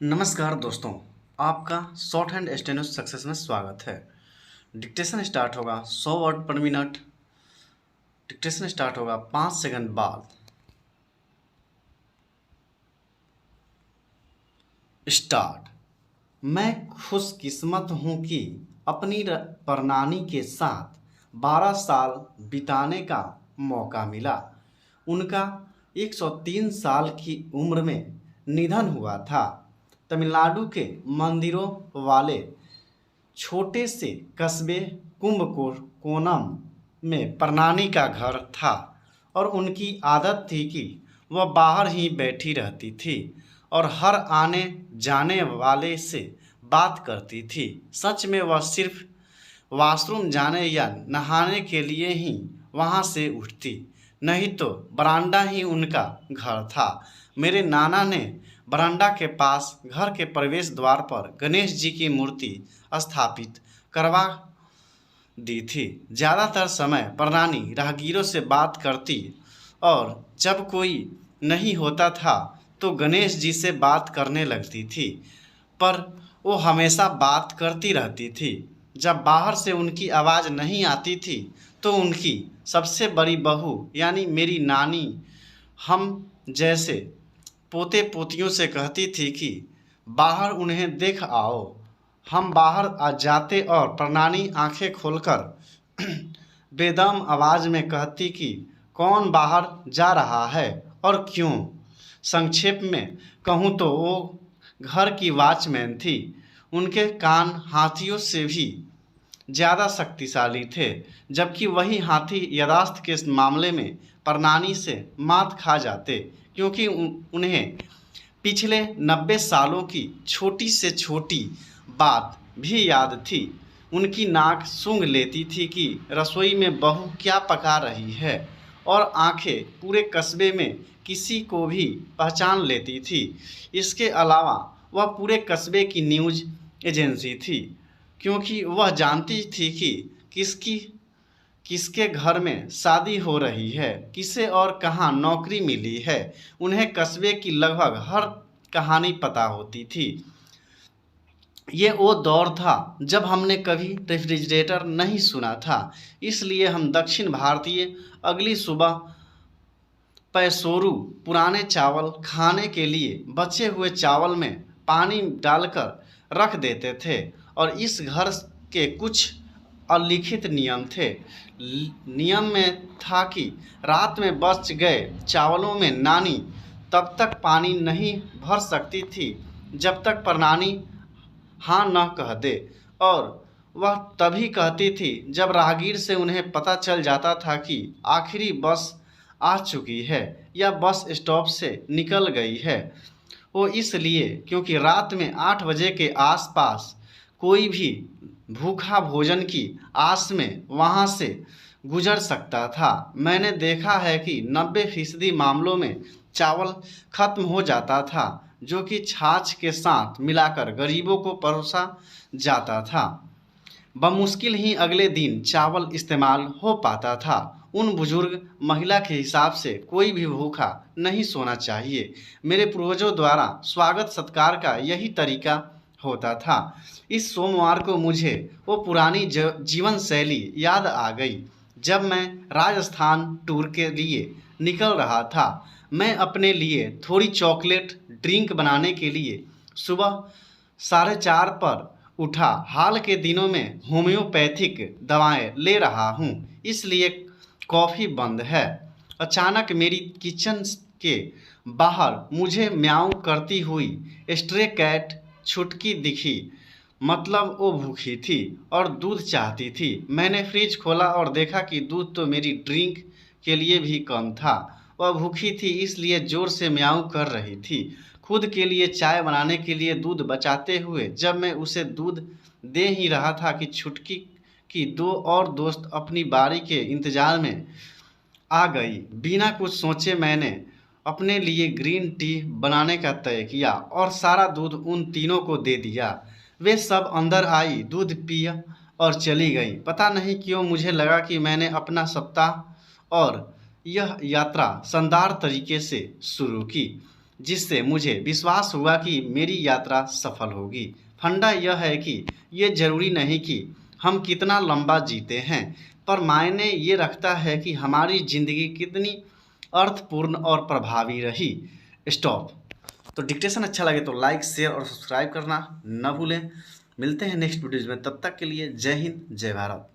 नमस्कार दोस्तों, आपका शॉर्ट हैंड स्टेनो सक्सेस में स्वागत है। डिक्टेशन स्टार्ट होगा 100 वर्ड पर मिनट। डिक्टेशन स्टार्ट होगा 5 सेकंड बाद। स्टार्ट। मैं खुशकिस्मत हूँ कि अपनी परनानी के साथ 12 साल बिताने का मौका मिला। उनका 103 साल की उम्र में निधन हुआ था। तमिलनाडु के मंदिरों वाले छोटे से कस्बे कुंभकोणम में परनानी का घर था और उनकी आदत थी कि वह बाहर ही बैठी रहती थी और हर आने जाने वाले से बात करती थी। सच में वह सिर्फ वॉशरूम जाने या नहाने के लिए ही वहाँ से उठती, नहीं तो बरामदा ही उनका घर था। मेरे नाना ने बरामदा के पास घर के प्रवेश द्वार पर गणेश जी की मूर्ति स्थापित करवा दी थी। ज़्यादातर समय प्रणानी राहगीरों से बात करती और जब कोई नहीं होता था तो गणेश जी से बात करने लगती थी, पर वो हमेशा बात करती रहती थी। जब बाहर से उनकी आवाज़ नहीं आती थी तो उनकी सबसे बड़ी बहू यानी मेरी नानी हम जैसे पोते पोतियों से कहती थी कि बाहर उन्हें देख आओ। हम बाहर आ जाते और प्रणानी आंखें खोलकर बेदम आवाज़ में कहती कि कौन बाहर जा रहा है और क्यों। संक्षेप में कहूँ तो वो घर की वॉचमैन थी। उनके कान हाथियों से भी ज़्यादा शक्तिशाली थे, जबकि वही हाथी यथार्थ के मामले में प्रणानी से मात खा जाते, क्योंकि उन्हें पिछले 90 सालों की छोटी से छोटी बात भी याद थी। उनकी नाक सूंघ लेती थी कि रसोई में बहू क्या पका रही है और आंखें पूरे कस्बे में किसी को भी पहचान लेती थी। इसके अलावा वह पूरे कस्बे की न्यूज़ एजेंसी थी, क्योंकि वह जानती थी कि किसके घर में शादी हो रही है, किसे और कहाँ नौकरी मिली है। उन्हें कस्बे की लगभग हर कहानी पता होती थी। ये वो दौर था जब हमने कभी रेफ्रिजरेटर नहीं सुना था, इसलिए हम दक्षिण भारतीय अगली सुबह पैसोरू पुराने चावल खाने के लिए बचे हुए चावल में पानी डालकर रख देते थे। और इस घर के कुछ अलिखित नियम थे। नियम में था कि रात में बच गए चावलों में नानी तब तक पानी नहीं भर सकती थी जब तक प्रणानी हाँ न कह दे, और वह तभी कहती थी जब राहगीर से उन्हें पता चल जाता था कि आखिरी बस आ चुकी है या बस स्टॉप से निकल गई है। वो इसलिए क्योंकि रात में 8 बजे के आसपास कोई भी भूखा भोजन की आस में वहाँ से गुजर सकता था। मैंने देखा है कि 90% मामलों में चावल खत्म हो जाता था, जो कि छाछ के साथ मिलाकर गरीबों को परोसा जाता था। बमुश्किल ही अगले दिन चावल इस्तेमाल हो पाता था। उन बुजुर्ग महिला के हिसाब से कोई भी भूखा नहीं सोना चाहिए। मेरे पूर्वजों द्वारा स्वागत सत्कार का यही तरीका होता था। इस सोमवार को मुझे वो पुरानी जीवन शैली याद आ गई जब मैं राजस्थान टूर के लिए निकल रहा था। मैं अपने लिए थोड़ी चॉकलेट ड्रिंक बनाने के लिए सुबह 4:30 पर उठा। हाल के दिनों में होम्योपैथिक दवाएं ले रहा हूँ, इसलिए कॉफ़ी बंद है। अचानक मेरी किचन के बाहर मुझे म्याऊं करती हुई स्ट्रे कैट छुटकी दिखी। मतलब वो भूखी थी और दूध चाहती थी। मैंने फ्रिज खोला और देखा कि दूध तो मेरी ड्रिंक के लिए भी कम था। वह भूखी थी इसलिए ज़ोर से म्याऊं कर रही थी। खुद के लिए चाय बनाने के लिए दूध बचाते हुए जब मैं उसे दूध दे ही रहा था कि छुटकी की 2 और दोस्त अपनी बारी के इंतज़ार में आ गई। बिना कुछ सोचे मैंने अपने लिए ग्रीन टी बनाने का तय किया और सारा दूध उन तीनों को दे दिया। वे सब अंदर आई, दूध पिया और चली गई। पता नहीं क्यों मुझे लगा कि मैंने अपना सप्ताह और यह यात्रा शानदार तरीके से शुरू की। जिससे मुझे विश्वास हुआ कि मेरी यात्रा सफल होगी। फंडा यह है कि ये ज़रूरी नहीं कि हम कितना लंबा जीते हैं, पर मायने ये रखता है कि हमारी ज़िंदगी कितनी अर्थपूर्ण और प्रभावी रही। स्टॉप। तो डिक्टेशन अच्छा लगे तो लाइक, शेयर और सब्सक्राइब करना न भूलें। मिलते हैं नेक्स्ट वीडियोज़ में, तब तक के लिए जय हिंद, जय भारत।